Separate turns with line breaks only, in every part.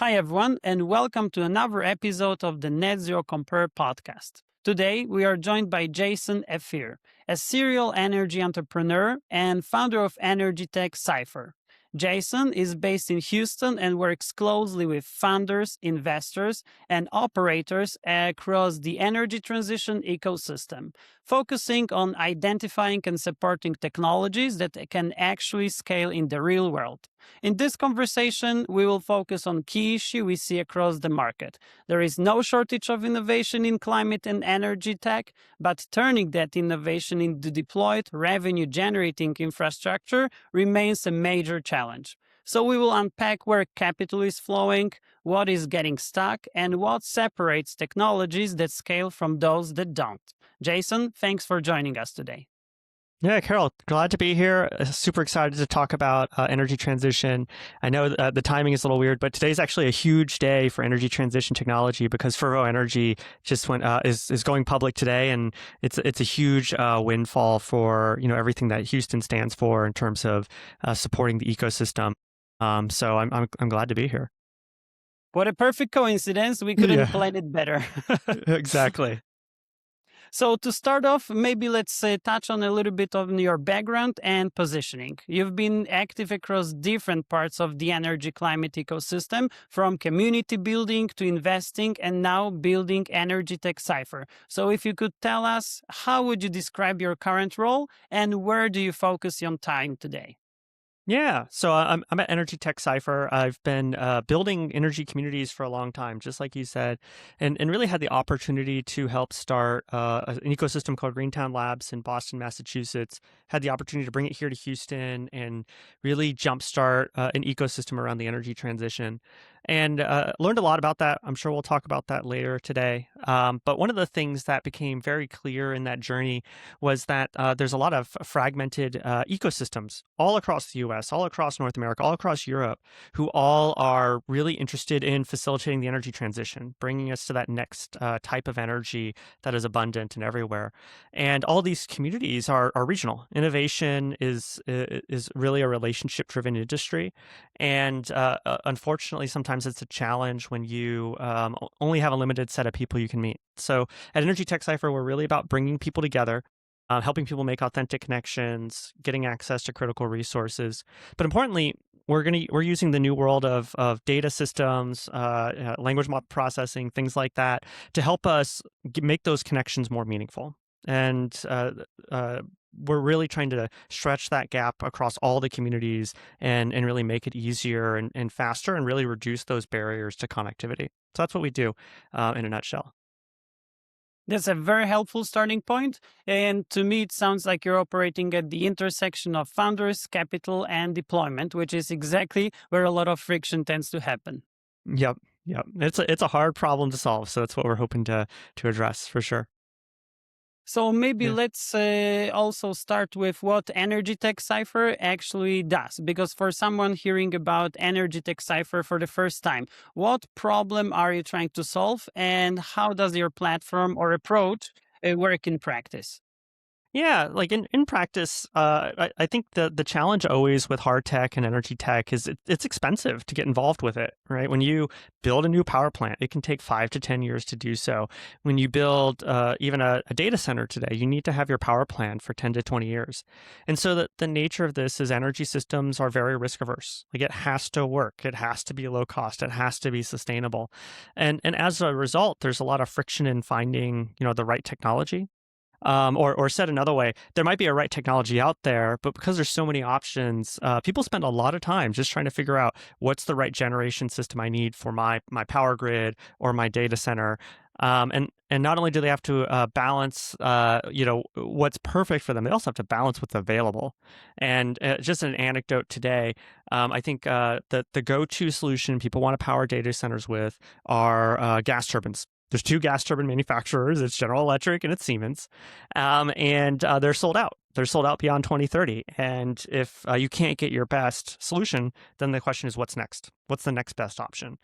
Hi, everyone, and welcome to another episode of the Net Zero Compare podcast. Today, we are joined by Jason Ethier, a serial energy entrepreneur and founder of Energytech Cypher. Jason is based in Houston and works closely with founders, investors, and operators across the energy transition ecosystem, focusing on identifying and supporting technologies that can actually scale in the real world. In this conversation, we will focus on key issues we see across the market. There is no shortage of innovation in climate and energy tech, but turning that innovation into deployed, revenue-generating infrastructure remains a major challenge. So we will unpack where capital is flowing, what is getting stuck, and what separates technologies that scale from those that don't. Jason, thanks for joining us today.
Yeah, Carol, glad to be here. Super excited to talk about energy transition. I know the timing is a little weird, but today's actually a huge day for energy transition technology because Fervo Energy just is going public today, and it's a huge windfall for everything that Houston stands for in terms of supporting the ecosystem. So I'm glad to be here.
What a perfect coincidence. We couldn't plan it better.
Exactly.
So to start off, maybe let's touch on a little bit on your background and positioning. You've been active across different parts of the energy climate ecosystem, from community building to investing and now building Energytech Cypher. So if you could tell us, how would you describe your current role and where do you focus your time today?
Yeah, so I'm at Energytech Cypher. I've been building energy communities for a long time, just like you said, and really had the opportunity to help start an ecosystem called Greentown Labs in Boston, Massachusetts. Had the opportunity to bring it here to Houston and really jumpstart an ecosystem around the energy transition. And learned a lot about that. I'm sure we'll talk about that later today. But one of the things that became very clear in that journey was that there's a lot of fragmented ecosystems all across the US, all across North America, all across Europe, who all are really interested in facilitating the energy transition, bringing us to that next type of energy that is abundant and everywhere. And all these communities are regional. Innovation is really a relationship-driven industry. And unfortunately, sometimes it's a challenge when you only have a limited set of people you can meet. So at Energytech Cypher, we're really about bringing people together, helping people make authentic connections, getting access to critical resources. But importantly, we're using the new world of data systems, language model processing, things like that, to help us make those connections more meaningful. And we're really trying to stretch that gap across all the communities and really make it easier and faster and really reduce those barriers to connectivity. So that's what we do in a nutshell.
That's a very helpful starting point. And to me, it sounds like you're operating at the intersection of founders, capital, and deployment, which is exactly where a lot of friction tends to happen.
Yep. It's a hard problem to solve. So that's what we're hoping to address for sure.
So maybe
Yeah.
let's also start with what Energytech Cypher actually does. Because for someone hearing about Energytech Cypher for the first time, what problem are you trying to solve and how does your platform or approach work in practice?
Yeah, like in practice, I think the challenge always with hard tech and energy tech is it's expensive to get involved with it, right? When you build a new power plant, it can take 5 to 10 years to do so. When you build even a data center today, you need to have your power plan for 10 to 20 years. And so the nature of this is energy systems are very risk averse. Like it has to work, it has to be low cost, it has to be sustainable. And as a result, there's a lot of friction in finding, the right technology. Or said another way, there might be a right technology out there, but because there's so many options, people spend a lot of time just trying to figure out what's the right generation system I need for my power grid or my data center. And not only do they have to balance, what's perfect for them, they also have to balance what's available. And just an anecdote today, I think the go-to solution people want to power data centers with are gas turbines. There's 2 gas turbine manufacturers. It's General Electric and it's Siemens. And they're sold out. They're sold out beyond 2030. And if you can't get your best solution, then the question is, what's next? What's the next best option?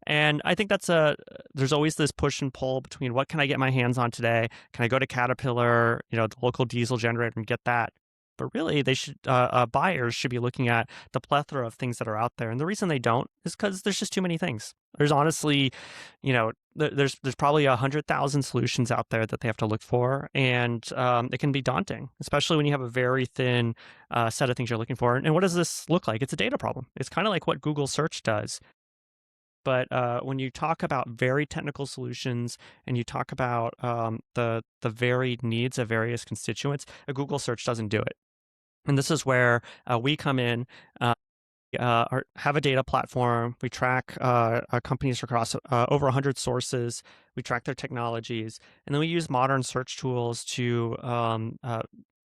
And I think there's always this push and pull between what can I get my hands on today? Can I go to Caterpillar, the local diesel generator and get that? But really, they should buyers should be looking at the plethora of things that are out there. And the reason they don't is because there's just too many things. There's honestly, there's probably 100,000 solutions out there that they have to look for, and it can be daunting, especially when you have a very thin set of things you're looking for. And what does this look like? It's a data problem. It's kind of like what Google search does. But when you talk about very technical solutions and you talk about the varied needs of various constituents, a Google search doesn't do it. And this is where we come in. Have a data platform. We track companies across over 100 sources. We track their technologies, and then we use modern search tools to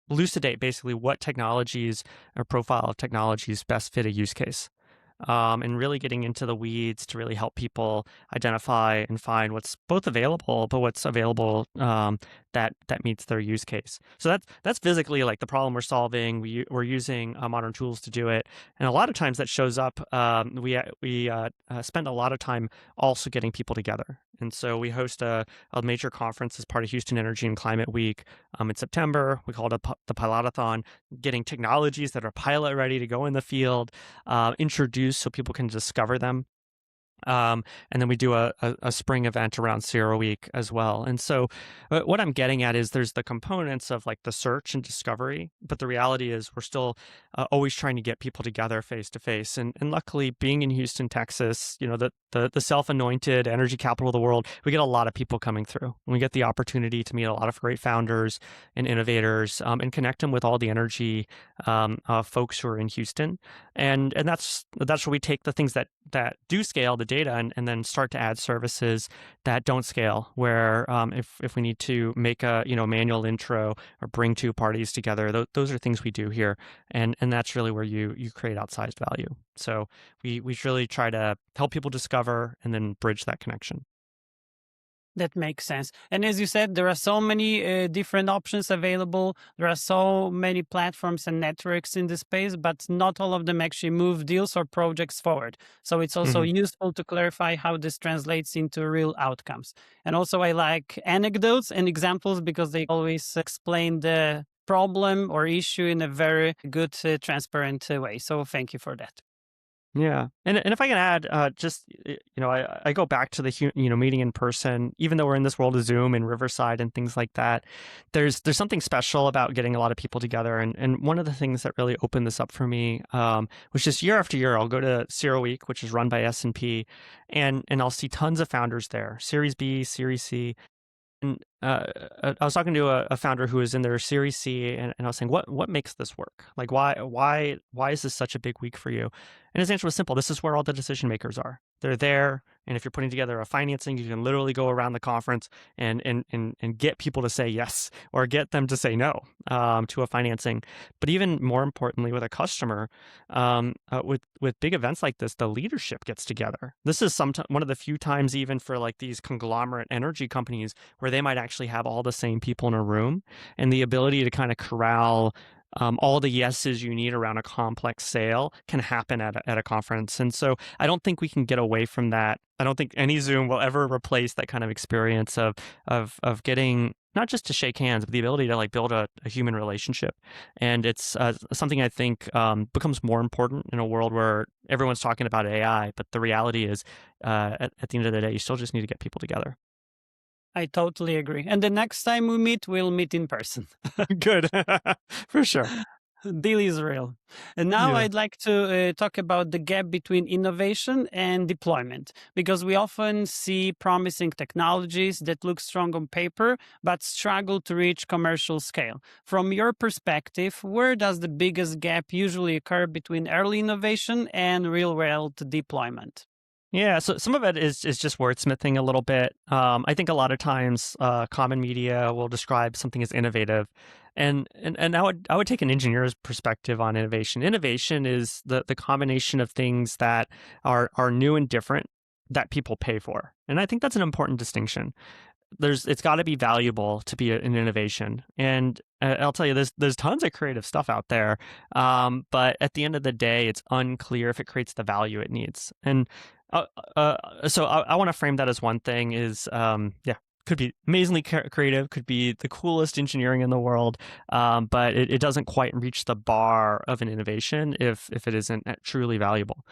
elucidate basically what technologies or profile of technologies best fit a use case. And really getting into the weeds to really help people identify and find what's both available, but what's available that meets their use case. So that's physically like the problem we're solving. We're using modern tools to do it, and a lot of times that shows up. We spend a lot of time also getting people together, and so we host a major conference as part of Houston Energy and Climate Week in September. We call it the Pilotathon, getting technologies that are pilot ready to go in the field, introduced so people can discover them. And then we do a spring event around Sierra Week as well. And so what I'm getting at is there's the components of like the search and discovery, but the reality is we're still always trying to get people together face to face. And luckily, being in Houston, Texas, the self-anointed energy capital of the world, we get a lot of people coming through. And we get the opportunity to meet a lot of great founders and innovators and connect them with all the energy folks who are in Houston. And that's where we take the things that do scale, the data, and then start to add services that don't scale, where if we need to make a manual intro or bring two parties together, those are things we do here, and that's really where you create outsized value. So we really try to help people discover and then bridge that connection.
That makes sense. And as you said, there are so many different options available. There are so many platforms and networks in the space, but not all of them actually move deals or projects forward. So it's also useful to clarify how this translates into real outcomes. And also I like anecdotes and examples because they always explain the problem or issue in a very good, transparent way. So thank you for that.
Yeah, and if I can add, I go back to the meeting in person. Even though we're in this world of Zoom and Riverside and things like that, there's something special about getting a lot of people together. And one of the things that really opened this up for me was just year after year, I'll go to Sierra Week, which is run by S&P, and I'll see tons of founders there, Series B, Series C. And I was talking to a founder who was in their Series C, and I was saying, what makes this work? Like, why is this such a big week for you? And his answer was simple. This is where all the decision makers are. They're there, and if you're putting together a financing, you can literally go around the conference and get people to say yes or get them to say no to a financing. But even more importantly, with a customer, with big events like this, the leadership gets together. This is one of the few times, even for like these conglomerate energy companies, where they might actually have all the same people in a room, and the ability to kind of corral all the yeses you need around a complex sale can happen at a conference. And so I don't think we can get away from that. I don't think any Zoom will ever replace that kind of experience of getting not just to shake hands, but the ability to like build a human relationship. And it's something I think becomes more important in a world where everyone's talking about AI, but the reality is at the end of the day, you still just need to get people together.
I totally agree. And the next time we meet, we'll meet in person.
Good. For sure.
Deal is real. And now
Yeah.
I'd like to talk about the gap between innovation and deployment, because we often see promising technologies that look strong on paper, but struggle to reach commercial scale. From your perspective, where does the biggest gap usually occur between early innovation and real-world deployment?
Yeah, so some of it is just wordsmithing a little bit. I think a lot of times common media will describe something as innovative, and I would take an engineer's perspective on innovation. Innovation is the combination of things that are new and different that people pay for, and I think that's an important distinction. It's got to be valuable to be an innovation, and I'll tell you, there's tons of creative stuff out there, but at the end of the day, it's unclear if it creates the value it needs. And so I want to frame that as one thing is could be amazingly creative, could be the coolest engineering in the world, but it doesn't quite reach the bar of an innovation if it isn't truly valuable.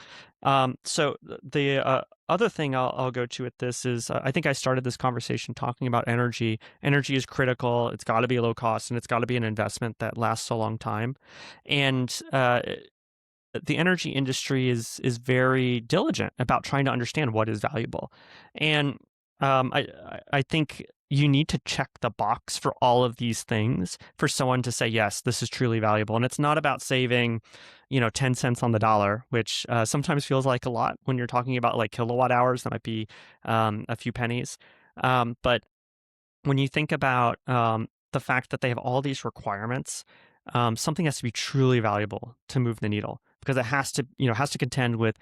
So the other thing I'll go to with this is I think I started this conversation talking about energy. Energy is critical. It's got to be low cost, and it's got to be an investment that lasts a long time. And the energy industry is very diligent about trying to understand what is valuable, and I think you need to check the box for all of these things for someone to say yes, this is truly valuable. And it's not about saving 10 cents on the dollar, which sometimes feels like a lot when you're talking about like kilowatt hours. That might be a few pennies, but when you think about the fact that they have all these requirements, something has to be truly valuable to move the needle, because it has to contend with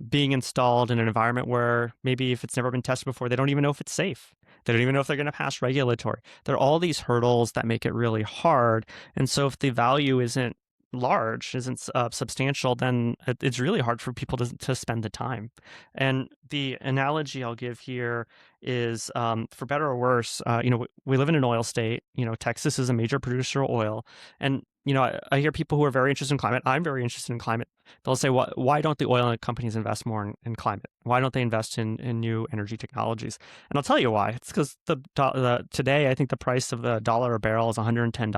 being installed in an environment where maybe if it's never been tested before, they don't even know if it's safe. They don't even know if they're going to pass regulatory. There are all these hurdles that make it really hard. And so if the value isn't large, isn't substantial, then it's really hard for people to spend the time. And the analogy I'll give here is, for better or worse, we live in an oil state. Texas is a major producer of oil, and I hear people who are very interested in climate. I'm very interested in climate. They'll say, why don't the oil companies invest more in climate? Why don't they invest in new energy technologies? And I'll tell you why. It's because today I think the price of the dollar a barrel is $110.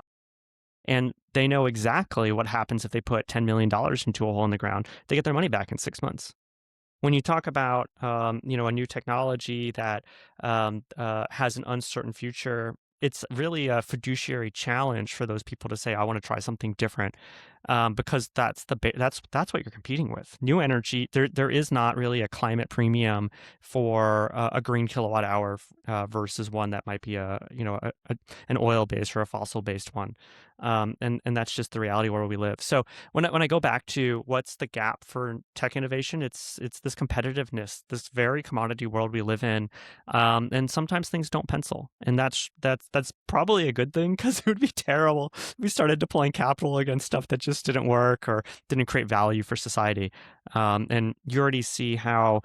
And they know exactly what happens if they put $10 million into a hole in the ground. They get their money back in 6 months. When you talk about a new technology that has an uncertain future, it's really a fiduciary challenge for those people to say, I want to try something different, because that's what you're competing with. New energy, there is not really a climate premium for a green kilowatt hour versus one that might be an oil based or a fossil based one, and that's just the reality where we live. So when I go back to what's the gap for tech innovation, it's this competitiveness, this very commodity world we live in, and sometimes things don't pencil, and that's probably a good thing, because it would be terrible if we started deploying capital against stuff that just didn't work or didn't create value for society. And you already see how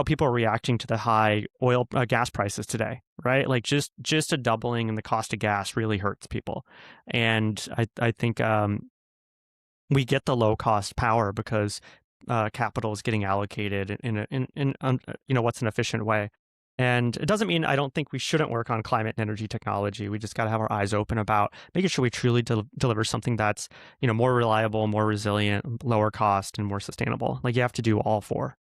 people are reacting to the high oil gas prices today, right? Like just a doubling in the cost of gas really hurts people. And I think we get the low cost power because capital is getting allocated in what's an efficient way. And it doesn't mean I don't think we shouldn't work on climate and energy technology. We just got to have our eyes open about making sure we truly deliver something that's more reliable, more resilient, lower cost, and more sustainable. Like, you have to do all four.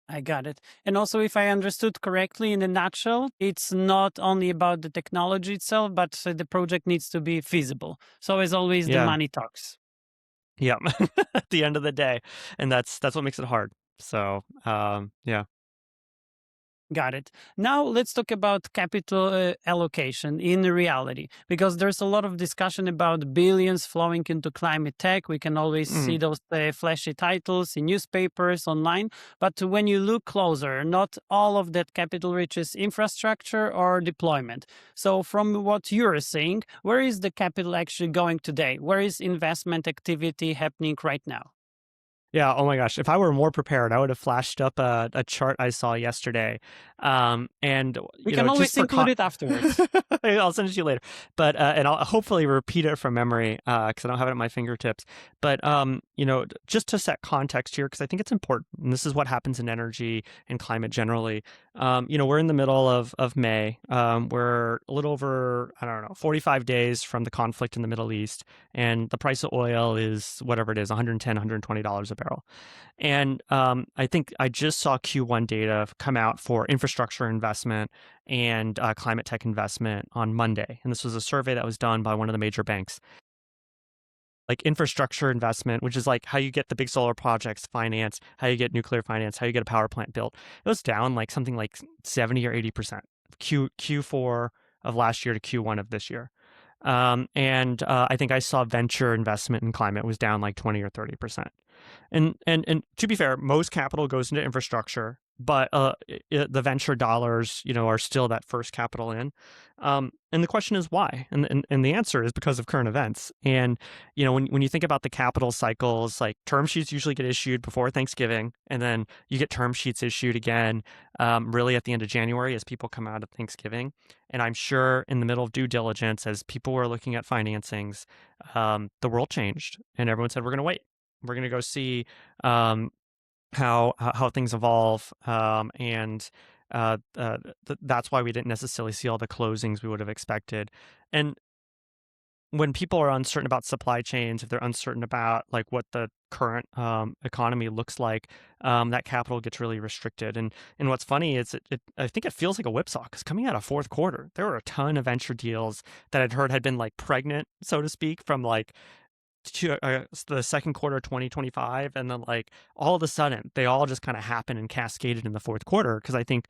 I got it. And also, if I understood correctly, in a nutshell, it's not only about the technology itself, but the project needs to be feasible. So as always, the money talks.
Yeah. At the end of the day. And that's what makes it hard. So, yeah.
Got it. Now let's talk about capital allocation in reality, because there's a lot of discussion about billions flowing into climate tech. We can always see those flashy titles in newspapers, online. But when you look closer, not all of that capital reaches infrastructure or deployment. So from what you're seeing, where is the capital actually going today? Where is investment activity happening right now?
Yeah. Oh my gosh. If I were more prepared, I would have flashed up a chart I saw yesterday. And
we can always include it afterwards.
I'll send it to you later. But and I'll hopefully repeat it from memory, because I don't have it at my fingertips. But just to set context here, because I think it's important, and this is what happens in energy and climate generally. We're in the middle of May. We're a little over, I don't know, 45 days from the conflict in the Middle East, and the price of oil is whatever it is, $110, $120 a barrel. And I think I just saw Q1 data come out for infrastructure investment and climate tech investment on Monday. And this was a survey that was done by one of the major banks. Like, infrastructure investment, which is like how you get the big solar projects financed, how you get nuclear finance, how you get a power plant built, it was down like something like 70 or 80% Q4 of last year to Q1 of this year. And I think I saw venture investment in climate was down like 20 or 30%. And to be fair, most capital goes into infrastructure, but the venture dollars, are still that first capital in. And the question is why? And the answer is because of current events. And when you think about the capital cycles, like term sheets usually get issued before Thanksgiving, and then you get term sheets issued again, really at the end of January as people come out of Thanksgiving. And I'm sure in the middle of due diligence, as people were looking at financings, the world changed, and everyone said, "We're going to wait. We're going to go see." How things evolve, and that's why we didn't necessarily see all the closings we would have expected. And when people are uncertain about supply chains, if they're uncertain about like what the current economy looks like, that capital gets really restricted. And what's funny is I think it feels like a whipsaw, because coming out of fourth quarter, there were a ton of venture deals that I'd heard had been like pregnant, so to speak, from like to the second quarter of 2025, and then like all of a sudden they all just kind of happened and cascaded in the fourth quarter, because I think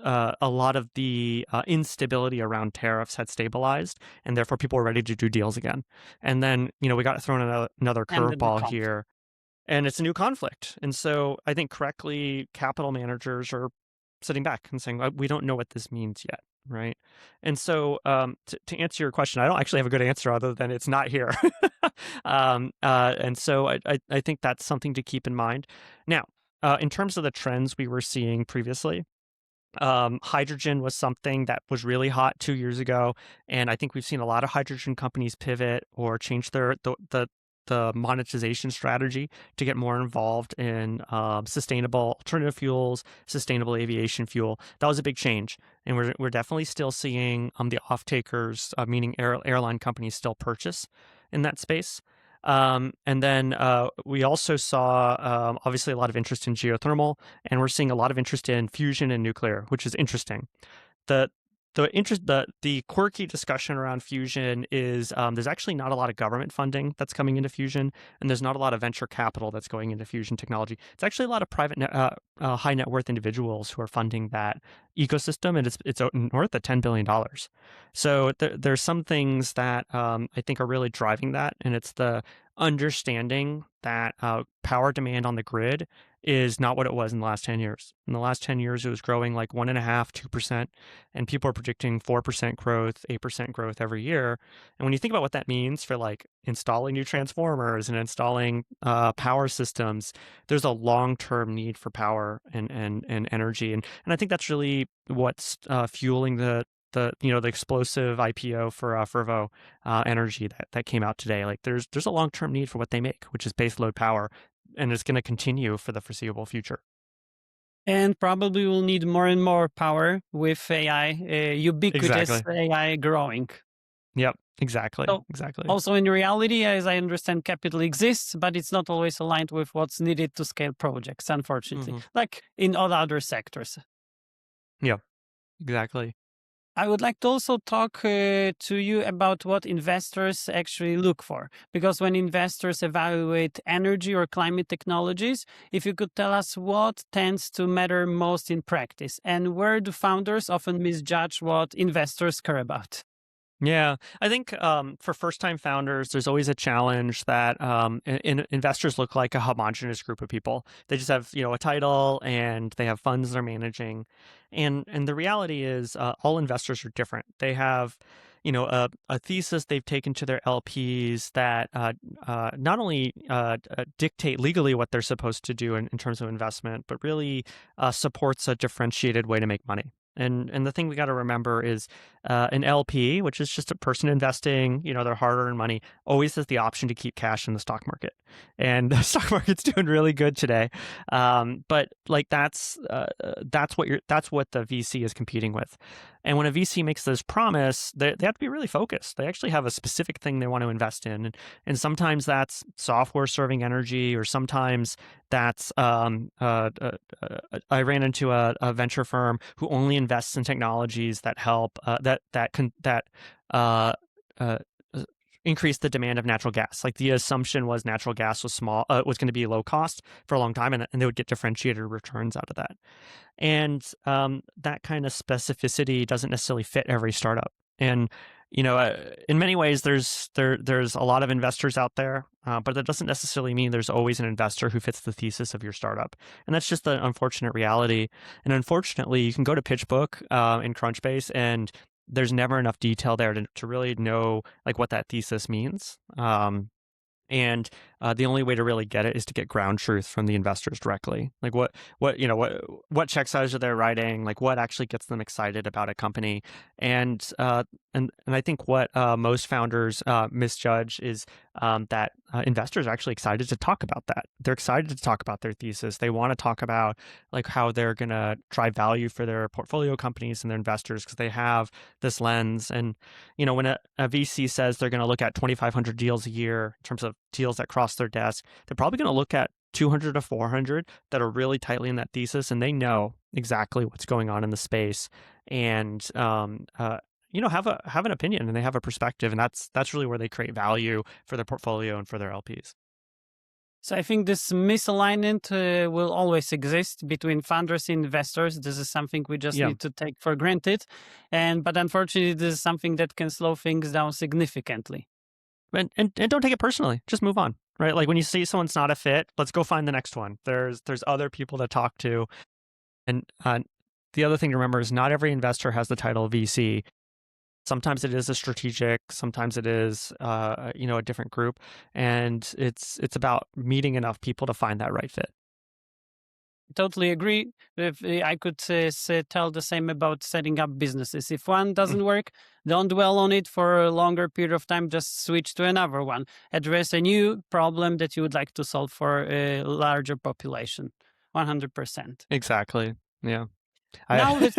a lot of the instability around tariffs had stabilized, and therefore people were ready to do deals again. And then we got thrown another
And the
curveball
conflict.
here, and it's a new conflict. And so I think correctly, capital managers are sitting back and saying, we don't know what this means yet, right? And so to answer your question, I don't actually have a good answer other than it's not here. And so I think that's something to keep in mind. Now, in terms of the trends we were seeing previously, hydrogen was something that was really hot 2 years ago, and I think we've seen a lot of hydrogen companies pivot or change the monetization strategy to get more involved in sustainable alternative fuels, sustainable aviation fuel. That was a big change, and we're definitely still seeing the off-takers, meaning airline companies, still purchase in that space. And then we also saw obviously a lot of interest in geothermal, and we're seeing a lot of interest in fusion and nuclear, which is interesting. The the quirky discussion around fusion is there's actually not a lot of government funding that's coming into fusion, and there's not a lot of venture capital that's going into fusion technology. It's actually a lot of private high net worth individuals who are funding that ecosystem, and it's north of $10 billion. So there's some things that I think are really driving that, and it's the understanding that power demand on the grid is not what it was in the last 10 years. In the last 10 years, it was growing like 1.5%, 2%, and people are predicting 4% growth, 8% growth every year. And when you think about what that means for like installing new transformers and installing power systems, there's a long-term need for power and energy. And I think that's really what's fueling the explosive IPO for Fervo Energy that came out today. Like there's a long-term need for what they make, which is baseload power, and it's going to continue for the foreseeable future.
And probably we'll need more and more power with AI, ubiquitous
Exactly.
AI growing.
Yep. Exactly.
So
Exactly.
also in reality, as I understand, capital exists, but it's not always aligned with what's needed to scale projects, unfortunately, like in all other sectors.
Yeah. Exactly.
I would like to also talk to you about what investors actually look for. Because when investors evaluate energy or climate technologies, if you could tell us what tends to matter most in practice, and where do founders often misjudge what investors care about?
Yeah, I think for first-time founders, there's always a challenge that investors look like a homogenous group of people. They just have a title, and they have funds they're managing, and the reality is all investors are different. They have a thesis they've taken to their LPs that not only dictate legally what they're supposed to do in terms of investment, but really supports a differentiated way to make money. And the thing we got to remember is an LP, which is just a person investing, their hard-earned money, always has the option to keep cash in the stock market, and the stock market's doing really good today. But like that's what the VC is competing with. And when a VC makes this promise, they have to be really focused. They actually have a specific thing they want to invest in, and sometimes that's software serving energy, or sometimes that's I ran into a venture firm who only invests in technologies that help uh, uh, increase the demand of natural gas. Like the assumption was natural gas was was going to be low cost for a long time, and they would get differentiated returns out of that. And that kind of specificity doesn't necessarily fit every startup. And in many ways, there's a lot of investors out there, but that doesn't necessarily mean there's always an investor who fits the thesis of your startup, and that's just the unfortunate reality. And unfortunately, you can go to PitchBook in Crunchbase, and there's never enough detail there to really know like what that thesis means. And the only way to really get it is to get ground truth from the investors directly. Like what check size are they writing? Like what actually gets them excited about a company? And I think what most founders misjudge is that investors are actually excited to talk about that. They're excited to talk about their thesis. They want to talk about like how they're going to drive value for their portfolio companies and their investors because they have this lens. And when a VC says they're going to look at 2,500 deals a year in terms of deals that cross their desk, they're probably going to look at 200 to 400 that are really tightly in that thesis, and they know exactly what's going on in the space, and have an opinion, and they have a perspective, and that's really where they create value for their portfolio and for their LPs.
So I think this misalignment will always exist between founders and investors. This is something we just need to take for granted, but unfortunately, this is something that can slow things down significantly.
And don't take it personally. Just move on, right? Like when you see someone's not a fit, let's go find the next one. There's other people to talk to, and the other thing to remember is not every investor has the title of VC. Sometimes it is a strategic, sometimes it is a different group, and it's about meeting enough people to find that right fit.
Totally agree. If I could tell the same about setting up businesses. If one doesn't work, don't dwell on it for a longer period of time. Just switch to another one. Address a new problem that you would like to solve for a larger population. 100%.
Exactly. Yeah.
Now let's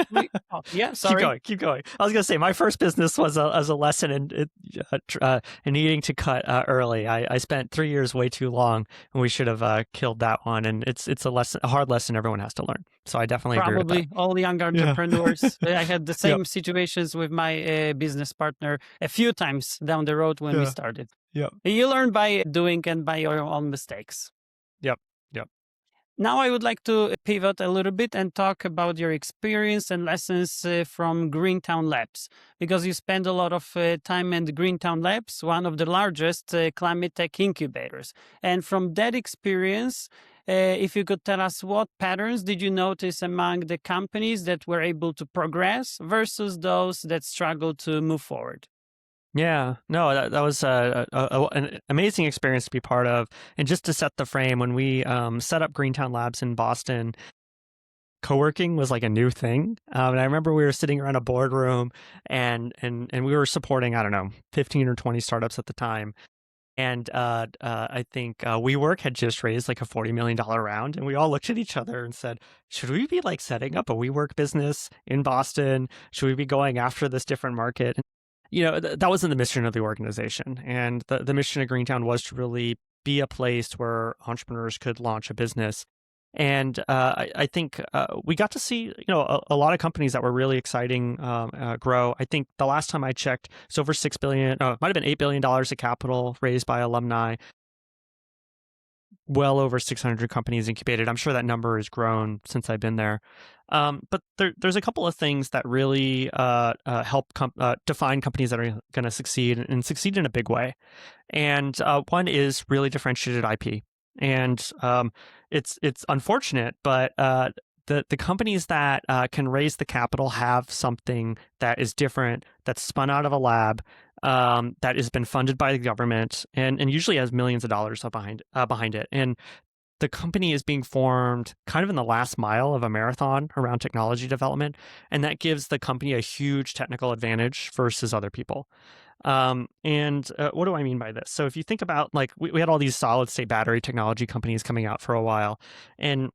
sorry.
Keep going. I was going to say my first business was as a lesson in needing to cut early. I spent 3 years way too long, and we should have killed that one. And it's a hard lesson everyone has to learn. So I definitely agree with that.
All young entrepreneurs. I had the same situations with my business partner a few times down the road when we started.
Yeah.
You learn by doing and by your own mistakes.
Yep.
Now I would like to pivot a little bit and talk about your experience and lessons from Greentown Labs, because you spend a lot of time in the Greentown Labs, one of the largest climate tech incubators. And from that experience, if you could tell us what patterns did you notice among the companies that were able to progress versus those that struggled to move forward?
Yeah, no, that was an amazing experience to be part of. And just to set the frame, when we set up Greentown Labs in Boston, co-working was like a new thing. And I remember we were sitting around a boardroom and we were supporting, I don't know, 15 or 20 startups at the time. And I think WeWork had just raised like a $40 million round. And we all looked at each other and said, should we be like setting up a WeWork business in Boston? Should we be going after this different market? That wasn't the mission of the organization. And the mission of Greentown was to really be a place where entrepreneurs could launch a business. And I think we got to see, a lot of companies that were really exciting grow. I think the last time I checked, it's over $6 billion, it might have been $8 billion of capital raised by alumni. Well over 600 companies incubated. I'm sure that number has grown since I've been there. But there's a couple of things that really help define companies that are going to succeed and succeed in a big way. And one is really differentiated IP. And it's unfortunate, but the companies that can raise the capital have something that is different, that's spun out of a lab, that has been funded by the government, and usually has millions of dollars behind it. And the company is being formed kind of in the last mile of a marathon around technology development, and that gives the company a huge technical advantage versus other people. What do I mean by this? So if you think about, like, we had all these solid state battery technology companies coming out for a while, and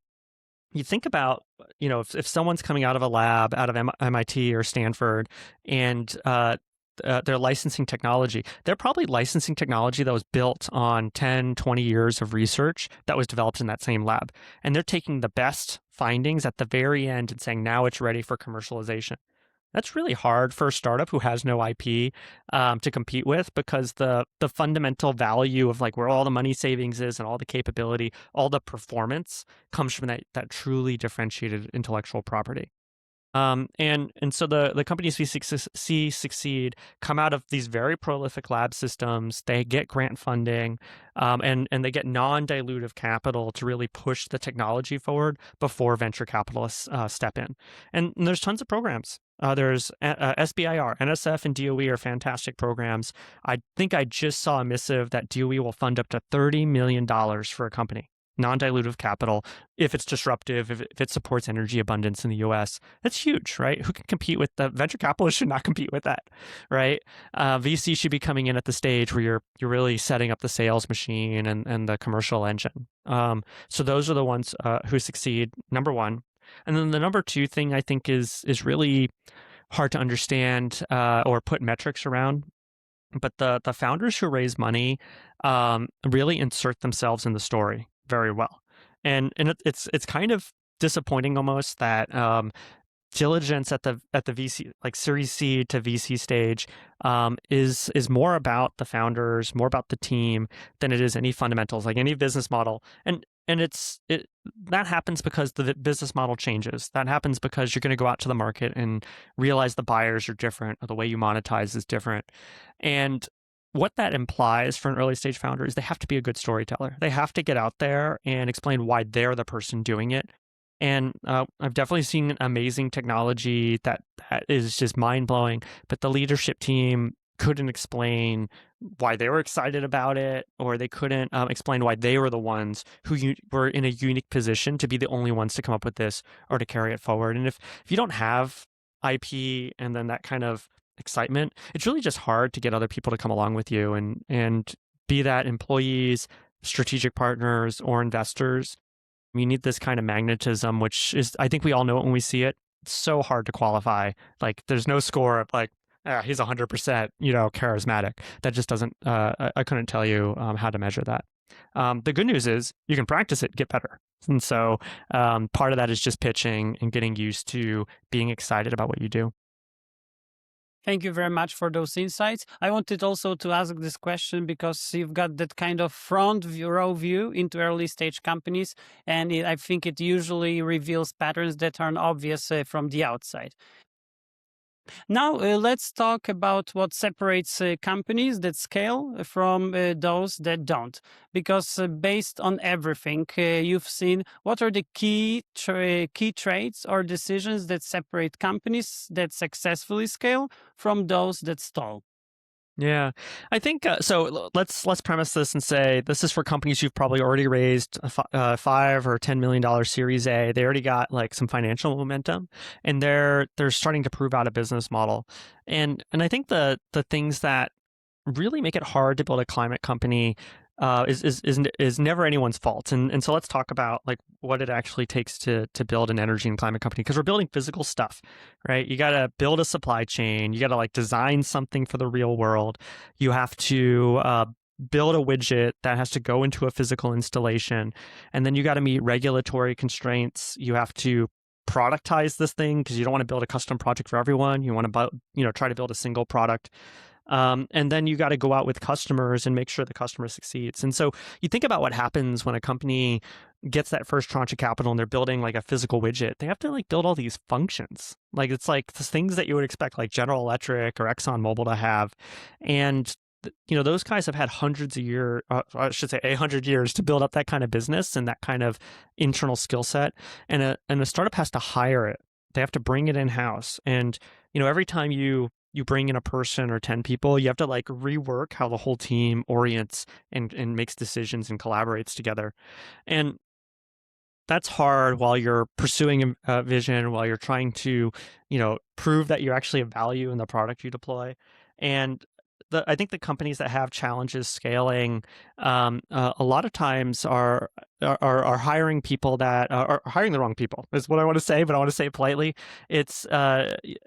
you think about, if someone's coming out of a lab out of MIT or Stanford, and they're licensing technology, they're probably licensing technology that was built on 10, 20 years of research that was developed in that same lab. And they're taking the best findings at the very end and saying, now it's ready for commercialization. That's really hard for a startup who has no IP to compete with, because the fundamental value of like where all the money savings is and all the capability, all the performance comes from that truly differentiated intellectual property. And so the companies see succeed come out of these very prolific lab systems. They get grant funding, and they get non-dilutive capital to really push the technology forward before venture capitalists step in. And there's tons of programs. There's SBIR, NSF, and DOE are fantastic programs. I think I just saw a missive that DOE will fund up to $30 million for a company, non-dilutive capital, if it's disruptive, if it supports energy abundance in the US. That's huge, right? Who can compete with that? Venture capitalists should not compete with that, right? VC should be coming in at the stage where you're really setting up the sales machine and the commercial engine. So those are the ones who succeed, number one. And then the number two thing I think is really hard to understand or put metrics around. But the founders who raise money really insert themselves in the story very well, and it's kind of disappointing almost that diligence at the VC, like Series C to VC stage, is more about the founders, more about the team than it is any fundamentals, like any business model. And that happens because the business model changes. That happens because you're going to go out to the market and realize the buyers are different, or the way you monetize is different. And what that implies for an early stage founder is they have to be a good storyteller. They have to get out there and explain why they're the person doing it. And I've definitely seen amazing technology that is just mind blowing, but the leadership team couldn't explain why they were excited about it, or they couldn't explain why they were the ones who were in a unique position to be the only ones to come up with this or to carry it forward. And if you don't have IP and then that kind of excitement, it's really just hard to get other people to come along with you, and be that employees, strategic partners, or investors. You need this kind of magnetism, which is, I think we all know it when we see it. It's so hard to qualify. Like, there's no score of like, he's 100%, charismatic. That just doesn't, I couldn't tell you how to measure that. The good news is you can practice it, get better. And so part of that is just pitching and getting used to being excited about what you do.
Thank you very much for those insights. I wanted also to ask this question because you've got that kind of row view into early stage companies, and I think it usually reveals patterns that aren't obvious from the outside. Now, let's talk about what separates companies that scale from those that don't. Because based on everything you've seen, what are the key traits or decisions that separate companies that successfully scale from those that stall?
Yeah, I think so. Let's premise this and say this is for companies who've probably already raised a $5 or $10 million Series A. They already got like some financial momentum, and they're starting to prove out a business model. And I think the things that really make it hard to build a climate company is never anyone's fault. And so let's talk about like what it actually takes to build an energy and climate company, because we're building physical stuff, right? You got to build a supply chain. You got to like design something for the real world. You have to build a widget that has to go into a physical installation, and then you got to meet regulatory constraints. You have to productize this thing because you don't want to build a custom project for everyone. You want to try to build a single product. And then you got to go out with customers and make sure the customer succeeds. And so you think about what happens when a company gets that first tranche of capital and they're building like a physical widget. They have to like build all these functions. Like it's like the things that you would expect like General Electric or ExxonMobil to have. And those guys have had hundreds of years, I should say 100 years to build up that kind of business and that kind of internal skill set. And a startup has to hire it. They have to bring it in-house. And, every time you bring in a person or 10 people, you have to like rework how the whole team orients and makes decisions and collaborates together. And that's hard while you're pursuing a vision, while you're trying to, prove that you actually have value in the product you deploy. And I think the companies that have challenges scaling, a lot of times are hiring people that are hiring the wrong people, is what I want to say, but I want to say it politely. It's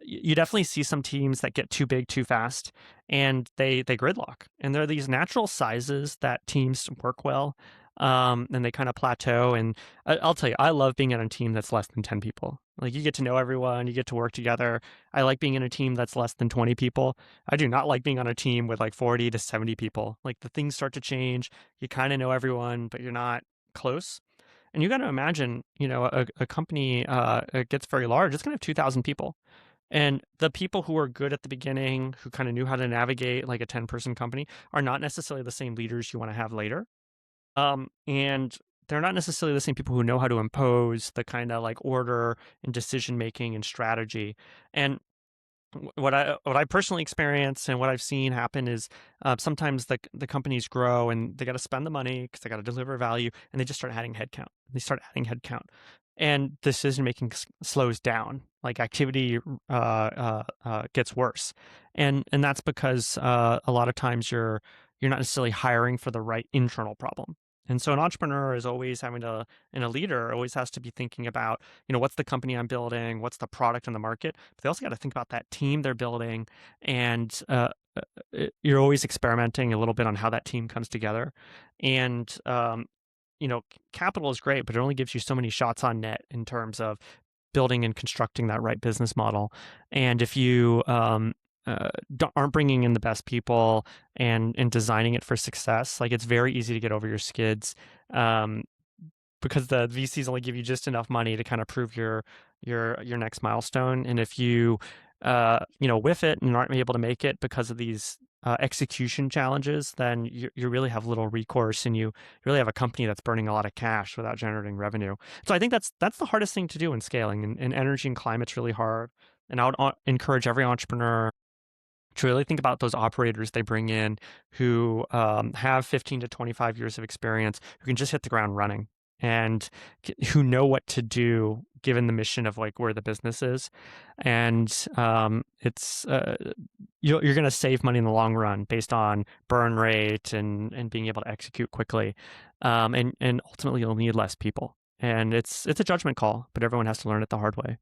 you definitely see some teams that get too big too fast, and they gridlock, and there are these natural sizes that teams work well. And they kind of plateau. And I'll tell you, I love being on a team that's less than 10 people. Like you get to know everyone, you get to work together. I like being in a team that's less than 20 people. I do not like being on a team with like 40 to 70 people. Like the things start to change. You kind of know everyone, but you're not close. And you got to imagine, a company it gets very large, it's going to have 2,000 people. And the people who are good at the beginning, who kind of knew how to navigate like a 10-person company, are not necessarily the same leaders you want to have later. And they're not necessarily the same people who know how to impose the kind of like order and decision making and strategy. And what I personally experience and what I've seen happen is sometimes the companies grow and they got to spend the money because they got to deliver value, and they just start adding headcount. They start adding headcount, and decision making slows down. Like activity gets worse, and that's because a lot of times you're not necessarily hiring for the right internal problem. And so an entrepreneur is always having to, and a leader always has to be thinking about, what's the company I'm building, what's the product in the market, but they also got to think about that team they're building, and you're always experimenting a little bit on how that team comes together. And capital is great, but it only gives you so many shots on net in terms of building and constructing that right business model. And if you aren't bringing in the best people and designing it for success, like it's very easy to get over your skids. Because the VCs only give you just enough money to kind of prove your next milestone. And if you whiff it and aren't able to make it because of these execution challenges, then you really have little recourse, and you really have a company that's burning a lot of cash without generating revenue. So I think that's the hardest thing to do in scaling, and energy and climate's really hard. And I would encourage every entrepreneur to really think about those operators they bring in who have 15 to 25 years of experience, who can just hit the ground running, and who know what to do given the mission of like where the business is. And it's you're going to save money in the long run based on burn rate and being able to execute quickly. And ultimately you'll need less people. And it's a judgment call, but everyone has to learn it the hard way.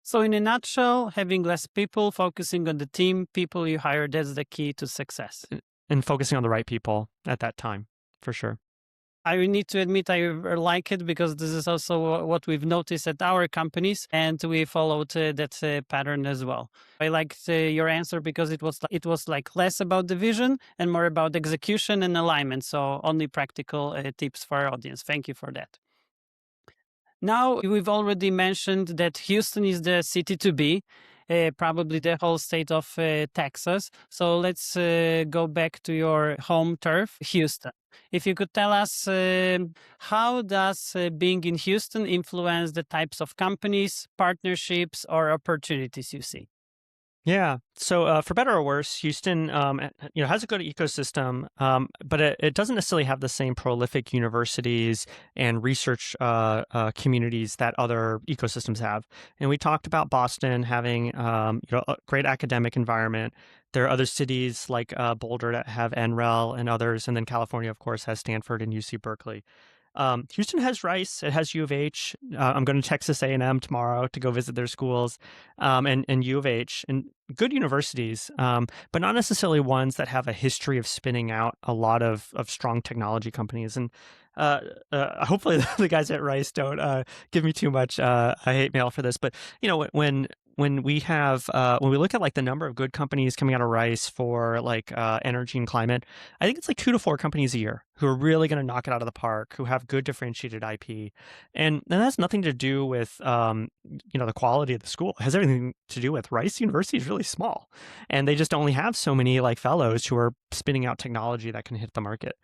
So, in a nutshell, having less people, focusing on the team, people you hire, that's the key to success.
And focusing on the right people at that time, for sure.
I need to admit I like it because this is also what we've noticed at our companies, and we followed that pattern as well. I liked your answer because it was like less about the vision and more about execution and alignment. So only practical tips for our audience. Thank you for that. Now, we've already mentioned that Houston is the city to be, probably the whole state of Texas. So let's go back to your home turf, Houston. If you could tell us how does being in Houston influence the types of companies, partnerships, or opportunities you see?
Yeah. So for better or worse, Houston, has a good ecosystem, but it doesn't necessarily have the same prolific universities and research communities that other ecosystems have. And we talked about Boston having, a great academic environment. There are other cities like Boulder that have NREL and others, and then California, of course, has Stanford and UC Berkeley. Houston has Rice. It has U of H. I'm going to Texas A&M tomorrow to go visit their schools, and U of H, and good universities, but not necessarily ones that have a history of spinning out a lot of strong technology companies. And hopefully the guys at Rice don't give me too much hate mail for this. But when we look at like the number of good companies coming out of Rice for like energy and climate, I think it's like 2 to 4 companies a year who are really going to knock it out of the park, who have good differentiated IP, and that has nothing to do with the quality of the school. It has everything to do with Rice University is really small, and they just only have so many like fellows who are spinning out technology that can hit the market.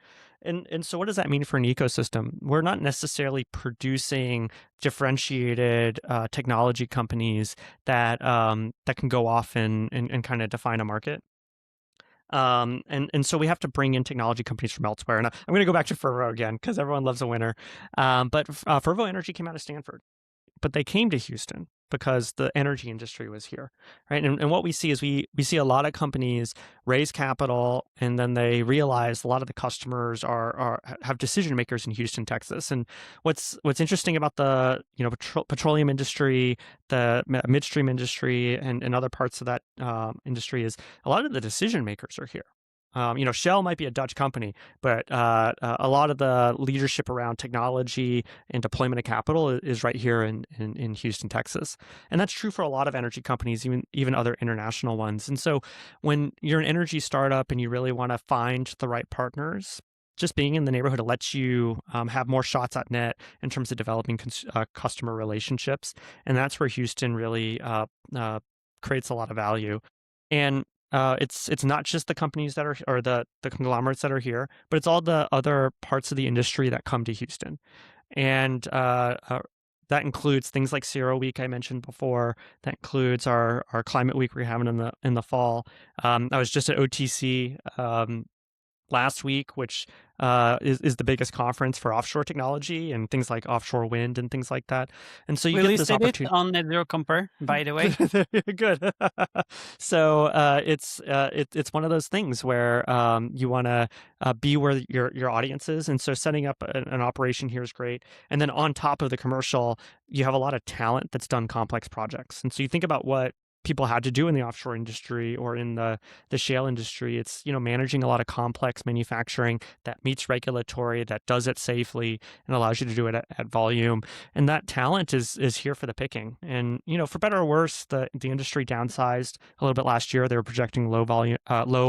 And so what does that mean for an ecosystem? We're not necessarily producing differentiated technology companies that can go off and kind of define a market. And so we have to bring in technology companies from elsewhere. And I'm going to go back to Fervo again because everyone loves a winner. But Fervo Energy came out of Stanford, but they came to Houston because the energy industry was here, right? And what we see is we see a lot of companies raise capital, and then they realize a lot of the customers have decision makers in Houston, Texas. And what's interesting about the petroleum industry, the midstream industry, and other parts of that industry is a lot of the decision makers are here. Shell might be a Dutch company, but a lot of the leadership around technology and deployment of capital is right here in Houston, Texas. And that's true for a lot of energy companies, even other international ones. And so when you're an energy startup and you really want to find the right partners just being in the neighborhood, it lets you have more shots at net in terms of developing customer relationships, and that's where Houston really creates a lot of value. And it's not just the companies that are, or the conglomerates that are here, but it's all the other parts of the industry that come to Houston, and that includes things like Zero Week I mentioned before. That includes our Climate Week we're having in the fall. I was just at OTC last week, which is the biggest conference for offshore technology and things like offshore wind and things like that. And so you
We
get this
listed it
opportunity.
on Net Zero Compare, by the way.
Good. So it's one of those things where you want to be where your audience is, and so setting up an operation here is great. And then on top of the commercial, you have a lot of talent that's done complex projects. And so you think about what people had to do in the offshore industry or in the shale industry. It's, managing a lot of complex manufacturing that meets regulatory, that does it safely, and allows you to do it at volume. And that talent is here for the picking. And, for better or worse, the industry downsized a little bit last year. They were projecting low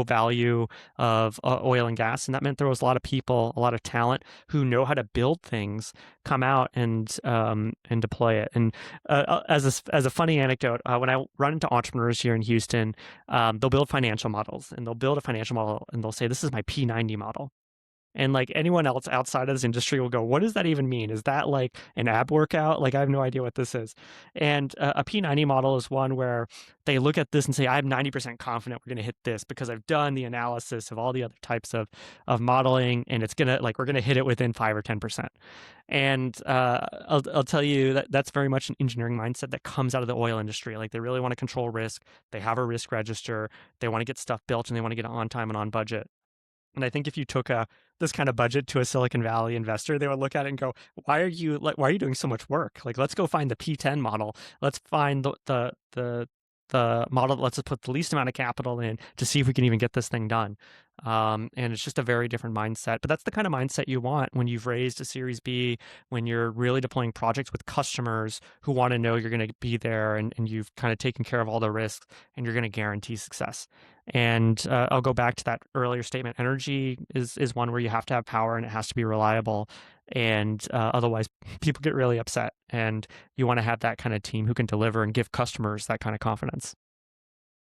value of oil and gas, and that meant there was a lot of people, a lot of talent who know how to build things, come out and deploy it. And as a funny anecdote, when I run into entrepreneurs here in Houston, they'll build financial models, and they'll build a financial model, and they'll say, "This is my P90 model." And like anyone else outside of this industry will go, "What does that even mean? Is that like an ab workout? Like I have no idea what this is." And a P90 model is one where they look at this and say, "I'm 90% confident we're going to hit this because I've done the analysis of all the other types of modeling, and it's gonna we're gonna hit it within 5 or 10%." And I'll tell you that that's very much an engineering mindset that comes out of the oil industry. Like they really want to control risk. They have a risk register. They want to get stuff built, and they want to get it on time and on budget. And I think if you took this kind of budget to a Silicon Valley investor, they would look at it and go, why are you doing so much work? Like, let's go find the P10 model. Let's find the model that lets us put the least amount of capital in to see if we can even get this thing done." And it's just a very different mindset. But that's the kind of mindset you want when you've raised a Series B, when you're really deploying projects with customers who want to know you're going to be there, and you've kind of taken care of all the risks, and you're going to guarantee success. And I'll go back to that earlier statement. Energy is one where you have to have power, and it has to be reliable. And otherwise, people get really upset. And you want to have that kind of team who can deliver and give customers that kind of confidence.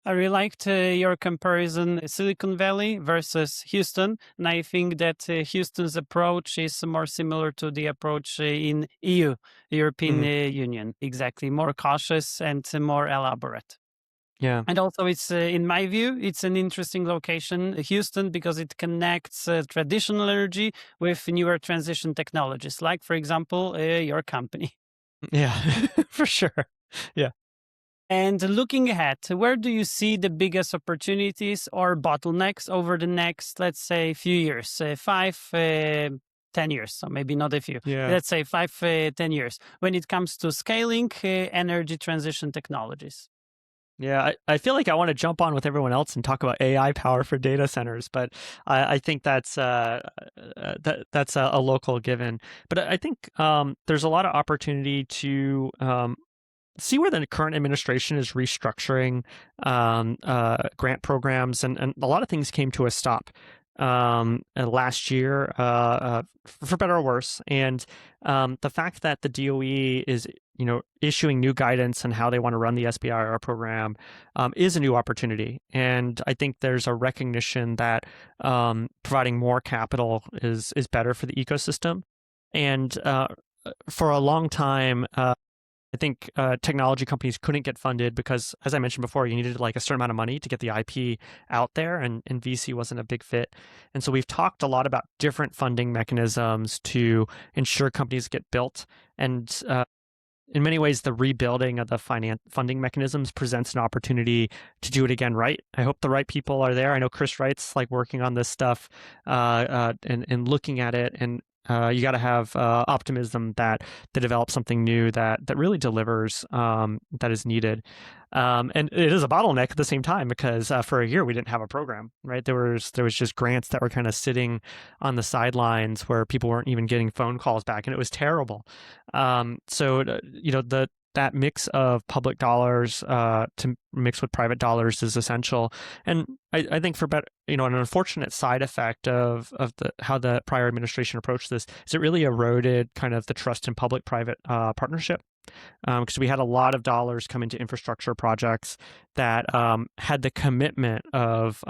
I really liked your comparison, Silicon Valley versus Houston. And I think that Houston's approach is more similar to the approach in EU, European Union. Exactly. More cautious and more elaborate.
Yeah.
And also it's, in my view, it's an interesting location, Houston, because it connects traditional energy with newer transition technologies, like, for example, your company.
Yeah, for sure. Yeah.
And looking ahead, where do you see the biggest opportunities or bottlenecks over the next, let's say, few years, 5, 10 years, so maybe not a few,
Yeah.
let's say 5, 10 years, when it comes to scaling energy transition technologies?
Yeah, I feel like I want to jump on with everyone else and talk about AI power for data centers, but I think that's that's a local given. But I think there's a lot of opportunity to see where the current administration is restructuring grant programs, and a lot of things came to a stop last year, for better or worse. And the fact that the DOE is issuing new guidance on how they want to run the SBIR program is a new opportunity. And I think there's a recognition that providing more capital is better for the ecosystem. And for a long time, I think technology companies couldn't get funded because, as I mentioned before, you needed like a certain amount of money to get the IP out there, and VC wasn't a big fit. And so we've talked a lot about different funding mechanisms to ensure companies get built. And in many ways, the rebuilding of the funding mechanisms presents an opportunity to do it again right. I hope the right people are there. I know Chris Wright's like working on this stuff and looking at it, and you got to have optimism that they develop something new that really delivers, that is needed. And it is a bottleneck at the same time because for a year we didn't have a program, right? There was just grants that were kind of sitting on the sidelines where people weren't even getting phone calls back, and it was terrible. So the that mix of public dollars to mix with private dollars is essential. And I think for better, an unfortunate side effect of how the prior administration approached this is it really eroded kind of the trust in public-private partnership. Because we had a lot of dollars come into infrastructure projects that had the commitment of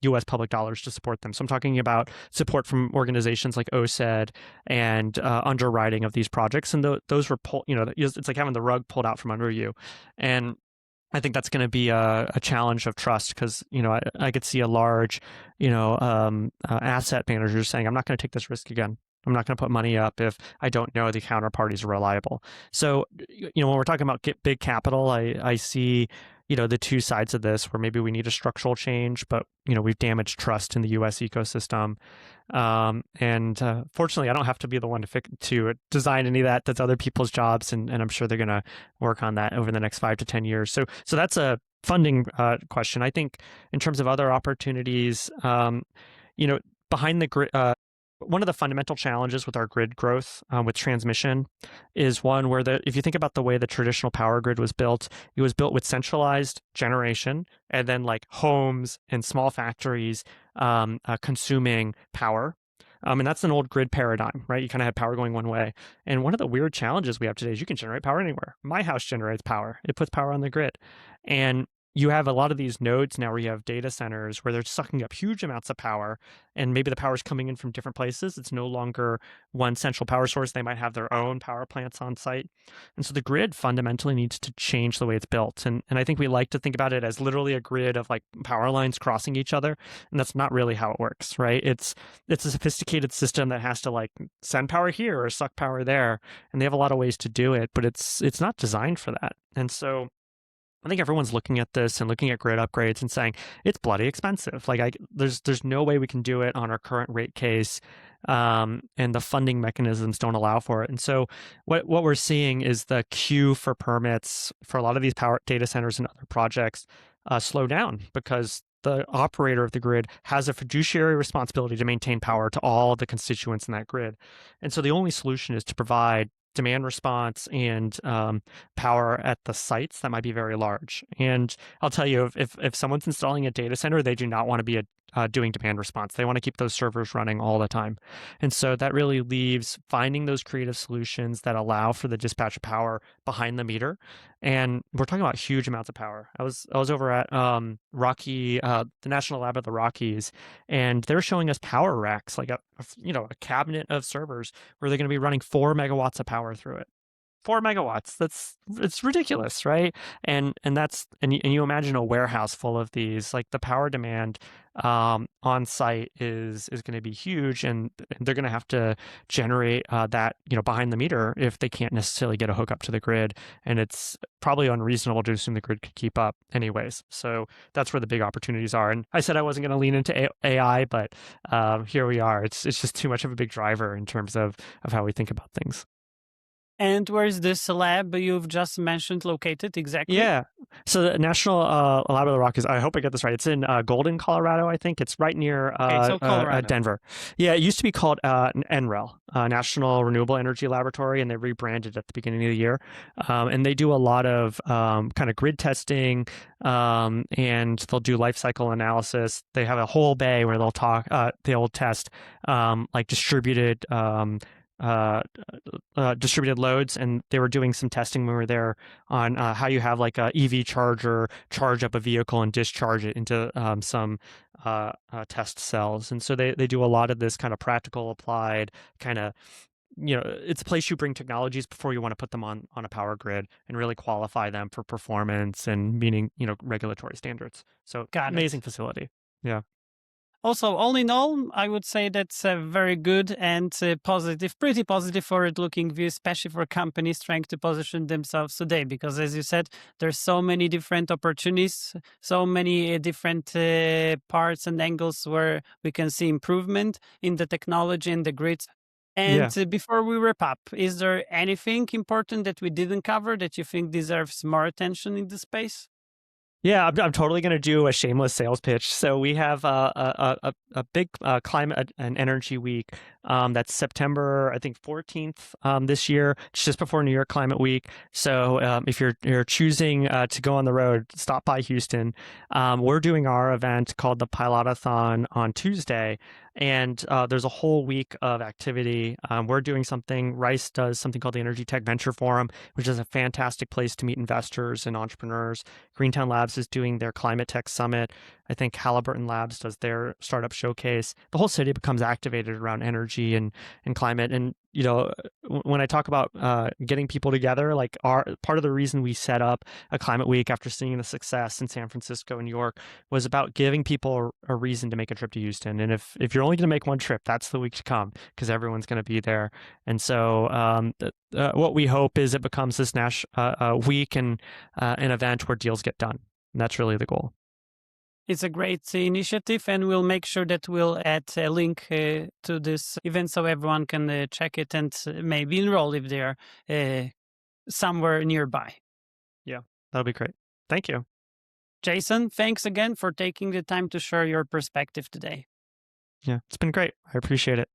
U.S. public dollars to support them. So I'm talking about support from organizations like OSED and underwriting of these projects, and those were pulled. It's like having the rug pulled out from under you, and I think that's going to be a challenge of trust because I could see a large asset manager saying, I'm not going to take this risk again. I'm not going to put money up if I don't know the counterparties are reliable. So, when we're talking about big capital, I see, the two sides of this where maybe we need a structural change, but, we've damaged trust in the U.S. ecosystem. And fortunately, I don't have to be the one to design any of that. That's other people's jobs. And I'm sure they're going to work on that over the next 5 to 10 years. So that's a funding question. I think in terms of other opportunities, behind the grid, one of the fundamental challenges with our grid growth with transmission is one where if you think about the way the traditional power grid was built, it was built with centralized generation and then like homes and small factories consuming power. And that's an old grid paradigm, right? You kind of had power going one way. And one of the weird challenges we have today is you can generate power anywhere. My house generates power. It puts power on the grid. And you have a lot of these nodes now where you have data centers where they're sucking up huge amounts of power, and maybe the power is coming in from different places. It's no longer one central power source. They might have their own power plants on site. And so the grid fundamentally needs to change the way it's built. And I think we like to think about it as literally a grid of like power lines crossing each other. And that's not really how it works, right? It's a sophisticated system that has to like send power here or suck power there. And they have a lot of ways to do it, but it's not designed for that. And so I think everyone's looking at this and looking at grid upgrades and saying it's bloody expensive. Like there's no way we can do it on our current rate case, and the funding mechanisms don't allow for it. And so what we're seeing is the queue for permits for a lot of these power data centers and other projects slow down because the operator of the grid has a fiduciary responsibility to maintain power to all the constituents in that grid. And so the only solution is to provide demand response and power at the sites that might be very large. And I'll tell you, if someone's installing a data center, they do not want to be doing demand response. They want to keep those servers running all the time. And so that really leaves finding those creative solutions that allow for the dispatch of power behind the meter. And we're talking about huge amounts of power. I was over at the National Lab of the Rockies, and they're showing us power racks, like a cabinet of servers where they're going to be running 4 megawatts of power through it. 4 megawatts. It's ridiculous, right? And you imagine a warehouse full of these, like the power demand on site is going to be huge, and they're going to have to generate that behind the meter if they can't necessarily get a hookup to the grid, and it's probably unreasonable to assume the grid could keep up anyways. So that's where the big opportunities are. And I said I wasn't going to lean into AI, but here we are. It's just too much of a big driver in terms of how we think about things.
And where's this lab you've just mentioned located exactly?
Yeah. So the National Lab of the Rockies, I hope I get this right. It's in Golden, Colorado, I think. It's right near Denver. Yeah, it used to be called NREL, National Renewable Energy Laboratory, and they rebranded at the beginning of the year. And they do a lot of kind of grid testing, and they'll do life cycle analysis. They have a whole bay where they'll test like distributed loads, and they were doing some testing when we were there on how you have like a EV charger charge up a vehicle and discharge it into some test cells. And so they do a lot of this kind of practical applied kind of, it's a place you bring technologies before you want to put them on a power grid and really qualify them for performance and meeting regulatory standards. So amazing facility. Yeah.
Also, all in all, I would say that's a very good and pretty positive forward-looking view, especially for companies trying to position themselves today. Because as you said, there's so many different opportunities, so many different parts and angles where we can see improvement in the technology and the grid. And before we wrap up, is there anything important that we didn't cover that you think deserves more attention in the space?
Yeah, I'm totally going to do a shameless sales pitch. So we have a big climate and energy week That's September, I think, 14th this year. It's just before New York Climate Week. So if you're choosing to go on the road, stop by Houston. We're doing our event called the Pilotathon on Tuesday, and there's a whole week of activity. We're doing something. Rice does something called the Energytech Venture Forum, which is a fantastic place to meet investors and entrepreneurs. Greentown Labs is doing their Climate Tech Summit. I think Halliburton Labs does their startup showcase. The whole city becomes activated around energy and climate. And when I talk about getting people together, like part of the reason we set up a Climate Week after seeing the success in San Francisco and New York was about giving people a reason to make a trip to Houston. And if you're only going to make one trip, that's the week to come because everyone's going to be there. And so what we hope is it becomes this week and an event where deals get done. And that's really the goal.
It's a great initiative, and we'll make sure that we'll add a link to this event so everyone can check it and maybe enroll if they're somewhere nearby.
Yeah, that'll be great. Thank you.
Jason, thanks again for taking the time to share your perspective today.
Yeah, it's been great. I appreciate it.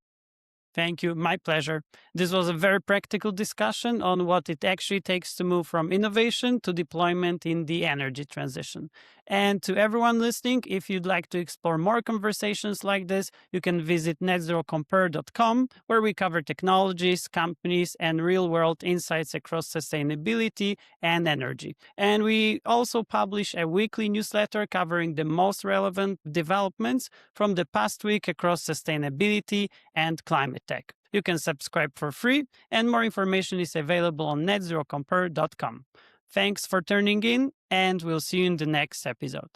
Thank you. My pleasure. This was a very practical discussion on what it actually takes to move from innovation to deployment in the energy transition. And to everyone listening, if you'd like to explore more conversations like this, you can visit netzerocompare.com, where we cover technologies, companies, and real-world insights across sustainability and energy. And we also publish a weekly newsletter covering the most relevant developments from the past week across sustainability and climate tech. You can subscribe for free, and more information is available on netzerocompare.com. Thanks for tuning in, and we'll see you in the next episode.